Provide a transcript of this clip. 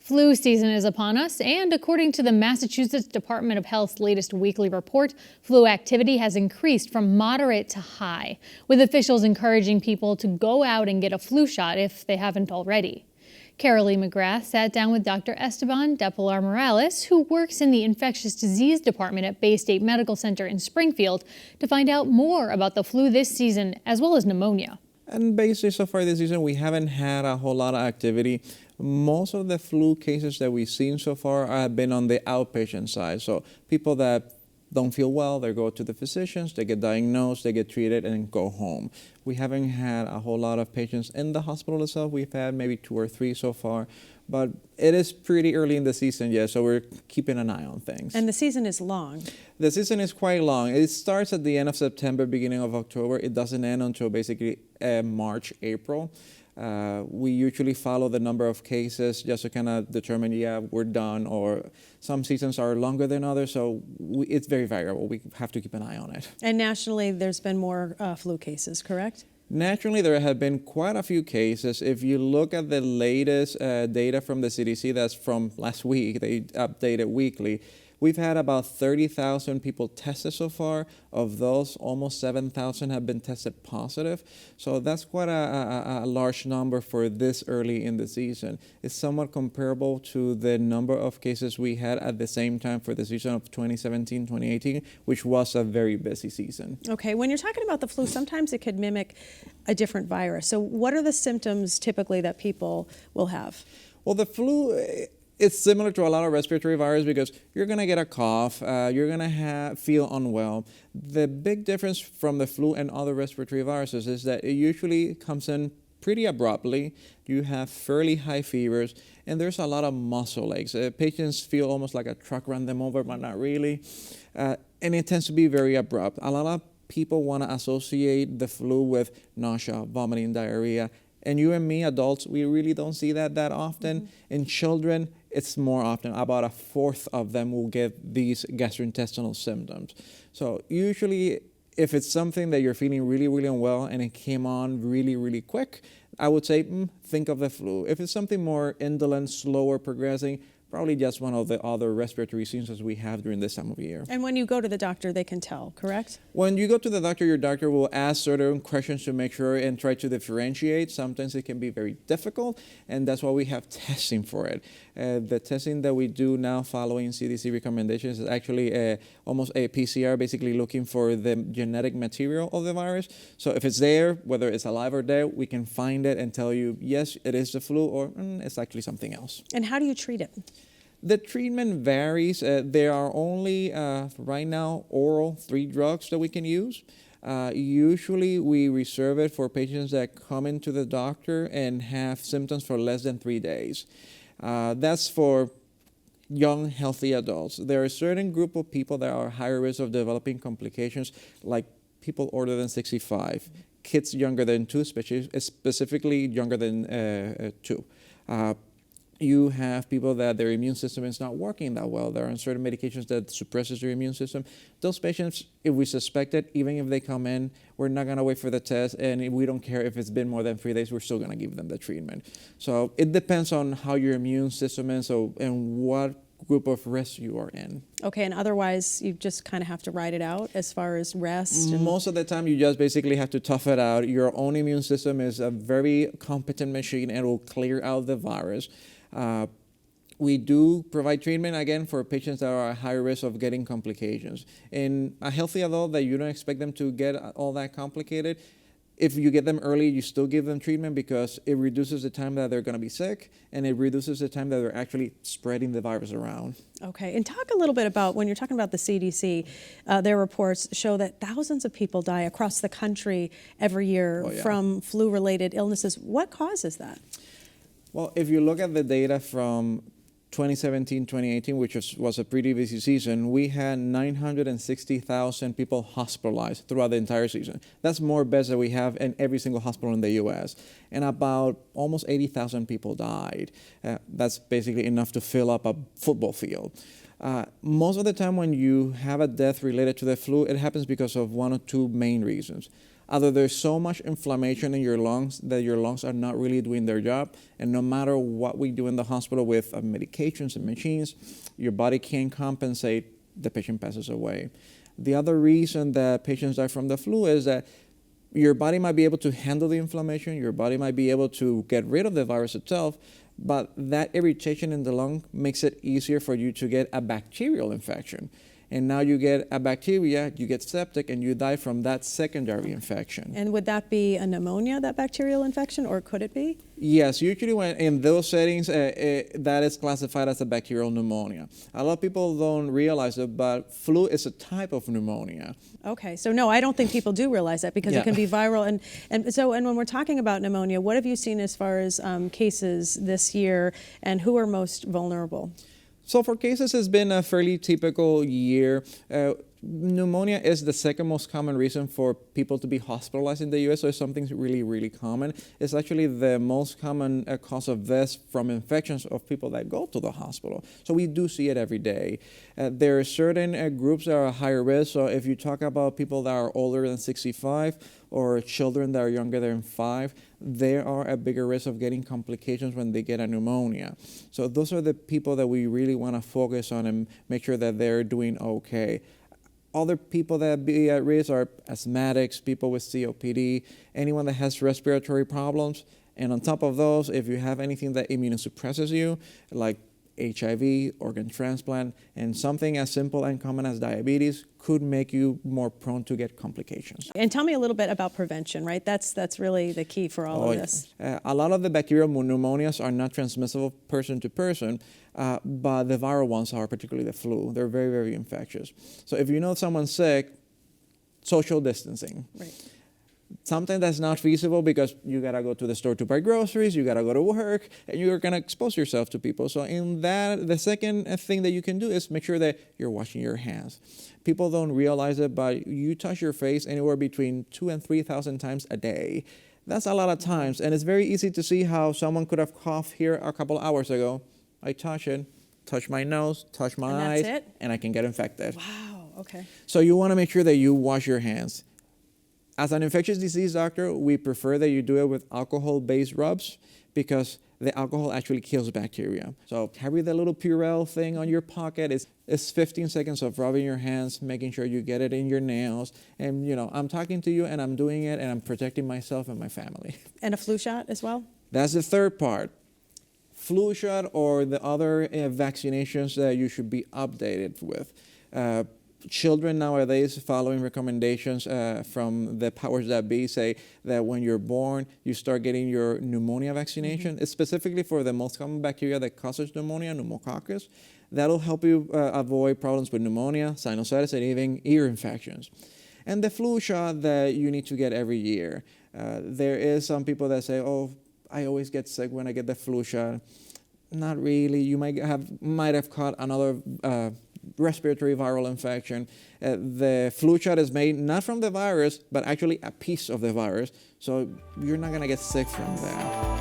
Flu season is upon us, and according to the Massachusetts Department of Health's latest weekly report, flu activity has increased from moderate to high, with officials encouraging people to go out and get a flu shot if they haven't already. Carolee McGrath sat down with Dr. Estaban Delpilar-Morales, who works in the Infectious Disease Department at Baystate Medical Center in Springfield, to find out more about the flu this season, as well as pneumonia. And basically, so far this season, we haven't had a whole lot of activity. Most of the flu cases that we've seen so far have been on the outpatient side. So people that don't feel well, they go to the physicians, they get diagnosed, they get treated, and go home. We haven't had a whole lot of patients in the hospital itself. We've had maybe 2 or 3 so far. But it is pretty early in the season, yeah, so we're keeping an eye on things. And the season is long. The season is quite long. It starts at the end of September, beginning of October. It doesn't end until basically March, April. We usually follow the number of cases just to kind of determine, yeah, we're done, or some seasons are longer than others, so it's very variable. We have to keep an eye on it. And nationally, there's been more flu cases, correct? Naturally, there have been quite a few cases. If you look at the latest data from the CDC, that's from last week, they update it weekly. We've had about 30,000 people tested so far. Of those, almost 7,000 have been tested positive. So that's quite a large number for this early in the season. It's somewhat comparable to the number of cases we had at the same time for the season of 2017-2018, which was a very busy season. Okay, when you're talking about the flu, sometimes it could mimic a different virus. So what are the symptoms typically that people will have? Well, the flu, it's similar to a lot of respiratory viruses because you're going to get a cough, you're going to feel unwell. The big difference from the flu and other respiratory viruses is that it usually comes in pretty abruptly. You have fairly high fevers, and there's a lot of muscle aches. Patients feel almost like a truck ran them over, but not really. And it tends to be very abrupt. A lot of people want to associate the flu with nausea, vomiting, diarrhea. And you and me, adults, we really don't see that often. Mm-hmm. In children, it's more often. About 1/4 of them will get these gastrointestinal symptoms. So usually, if it's something that you're feeling really, really unwell and it came on really, really quick, I would say think of the flu. If it's something more indolent, slower progressing, probably just one of the other respiratory symptoms we have during this time of year. And when you go to the doctor, they can tell, correct? When you go to the doctor, your doctor will ask certain questions to make sure and try to differentiate. Sometimes it can be very difficult, and that's why we have testing for it. The testing that we do now following CDC recommendations is actually almost a PCR, basically looking for the genetic material of the virus. So if it's there, whether it's alive or dead, we can find it and tell you, yes, it is the flu, or it's actually something else. And how do you treat it? The treatment varies. There are only, right now, oral 3 drugs that we can use. Usually we reserve it for patients that come into the doctor and have symptoms for less than 3 days. That's for young, healthy adults. There are a certain group of people that are higher risk of developing complications, like people older than 65, kids younger than 2, specifically younger than 2. You have people that their immune system is not working that well. There are certain medications that suppresses their immune system. Those patients, if we suspect it, even if they come in, we're not going to wait for the test, and we don't care if it's been more than 3 days, we're still going to give them the treatment. So it depends on how your immune system is and what group of risk you are in. Okay, and otherwise you just kind of have to ride it out as far as rest? Most of the time you just basically have to tough it out. Your own immune system is a very competent machine and will clear out the virus. We do provide treatment, again, for patients that are at high risk of getting complications. In a healthy adult that you don't expect them to get all that complicated, if you get them early, you still give them treatment because it reduces the time that they're going to be sick, and it reduces the time that they're actually spreading the virus around. Okay, and talk a little bit about, when you're talking about the CDC, their reports show that thousands of people die across the country every year from flu-related illnesses. What causes that? Well, if you look at the data from 2017-2018, which was a pretty busy season, we had 960,000 people hospitalized throughout the entire season. That's more beds than we have in every single hospital in the U.S. And about almost 80,000 people died. That's basically enough to fill up a football field. Most of the time when you have a death related to the flu, it happens because of 1 or 2 main reasons. Either there's so much inflammation in your lungs that your lungs are not really doing their job, and no matter what we do in the hospital with medications and machines, your body can't compensate, the patient passes away. The other reason that patients die from the flu is that your body might be able to handle the inflammation, your body might be able to get rid of the virus itself, but that irritation in the lung makes it easier for you to get a bacterial infection. And now you get a bacteria, you get septic, and you die from that secondary infection. And would that be a pneumonia, that bacterial infection, or could it be? Yes, usually when in those settings, that is classified as a bacterial pneumonia. A lot of people don't realize it, but flu is a type of pneumonia. Okay, so no, I don't think people do realize that because it can be viral. And when we're talking about pneumonia, what have you seen as far as cases this year, and who are most vulnerable? So for cases, it's been a fairly typical year. Pneumonia is the second most common reason for people to be hospitalized in the U.S., so it's something really, really common. It's actually the most common cause of death from infections of people that go to the hospital. So we do see it every day. There are certain groups that are higher risk, so if you talk about people that are older than 65 or children that are younger than 5, they are at bigger risk of getting complications when they get a pneumonia. So those are the people that we really want to focus on and make sure that they're doing okay. Other people that be at risk are asthmatics, people with COPD, anyone that has respiratory problems. And on top of those, if you have anything that immunosuppresses you, like HIV, organ transplant, and something as simple and common as diabetes could make you more prone to get complications. And tell me a little bit about prevention, right? That's really the key for all of this. A lot of the bacterial pneumonias are not transmissible person to person, but the viral ones are, particularly the flu. They're very, very infectious. So if you know someone's sick, social distancing. Right. Something that's not feasible because you gotta go to the store to buy groceries, you gotta go to work, and you're gonna expose yourself to people. So in that, the second thing that you can do is make sure that you're washing your hands. People don't realize it, but you touch your face anywhere between 2,000 and 3,000 times a day. That's a lot of times, and it's very easy to see how someone could have coughed here a couple hours ago. I touch it, touch my nose, touch my eyes, and I can get infected. Wow, okay. So you wanna make sure that you wash your hands. As an infectious disease doctor, we prefer that you do it with alcohol-based rubs because the alcohol actually kills bacteria. So carry the little Purell thing on your pocket. It's 15 seconds of rubbing your hands, making sure you get it in your nails. And, you know, I'm talking to you and I'm doing it and I'm protecting myself and my family. And a flu shot as well? That's the third part. Flu shot or the other vaccinations that you should be updated with. Children nowadays, following recommendations from the powers that be, say that when you're born, you start getting your pneumonia vaccination. It's specifically for the most common bacteria that causes pneumonia, pneumococcus. That'll help you avoid problems with pneumonia, sinusitis, and even ear infections. And the flu shot that you need to get every year. There is some people that say, oh, I always get sick when I get the flu shot. Not really. You might have caught another respiratory viral infection. The flu shot is made not from the virus, but actually a piece of the virus. So you're not going to get sick from that.